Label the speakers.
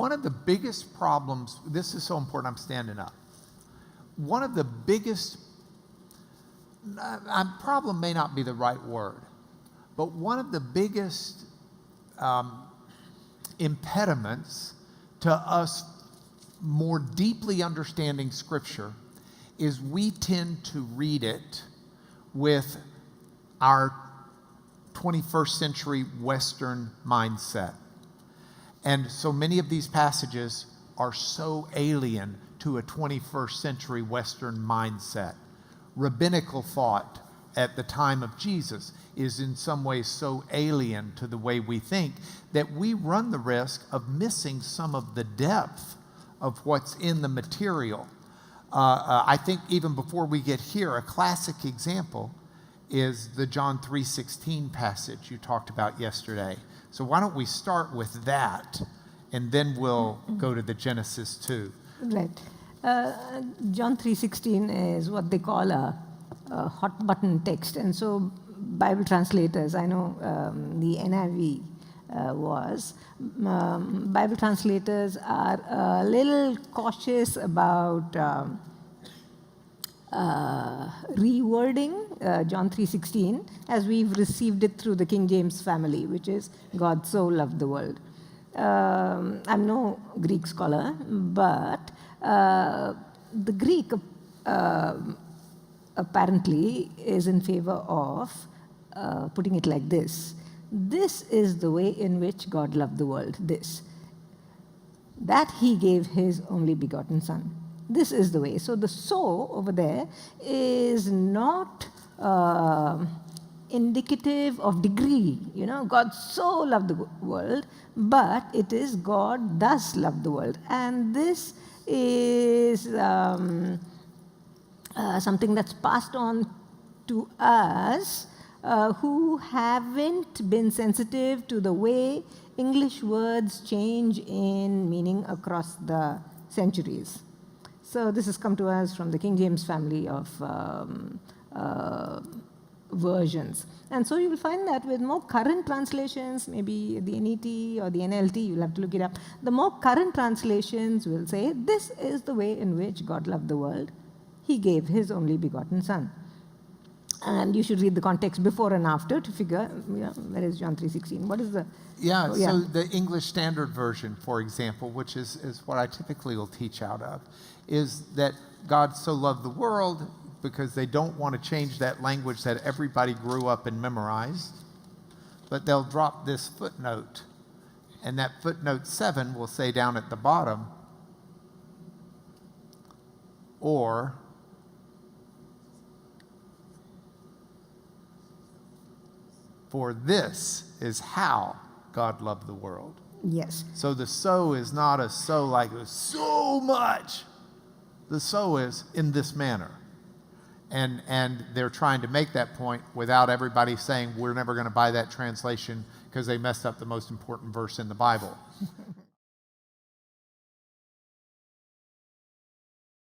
Speaker 1: one of the biggest problems, this is so important, I'm standing up. One of the biggest, problem may not be the right word, but one of the biggest impediments to us more deeply understanding Scripture is we tend to read it with our 21st century Western mindset. And so many of these passages are so alien to a 21st century Western mindset. Rabbinical thought at the time of Jesus is in some ways so alien to the way we think that we run the risk of missing some of the depth of what's in the material. I think even before we get here, a classic example is the John 3:16 passage you talked about yesterday. So why don't we start with that, and then we'll go to the Genesis 2.
Speaker 2: Right. John 3:16 is what they call a hot button text. And so Bible translators, I know the NIV Bible translators are a little cautious about rewording John 3:16 as we've received it through the King James family, which is God so loved the world. I'm no Greek scholar, but the Greek apparently is in favor of putting it like this. This is the way in which God loved the world. That he gave his only begotten Son. This is the way. So the so over there is not indicative of degree. God so loved the world, but it is God thus loved the world. And this is something that's passed on to us who haven't been sensitive to the way English words change in meaning across the centuries. So this has come to us from the King James family of versions. And so you will find that with more current translations, maybe the NET or the NLT, you'll have to look it up. The more current translations will say, this is the way in which God loved the world. He gave his only begotten Son. And you should read the context before and after to figure, where is John 3:16? What is the...
Speaker 1: So the English Standard Version, for example, which is what I typically will teach out of, is that God so loved the world because they don't want to change that language that everybody grew up and memorized, but they'll drop this footnote. And that footnote 7 will say down at the bottom, or... for this is how God loved the world.
Speaker 2: Yes.
Speaker 1: So the so is not a so like it was so much. The so is in this manner. And they're trying to make that point without everybody saying we're never going to buy that translation because they messed up the most important verse in the Bible.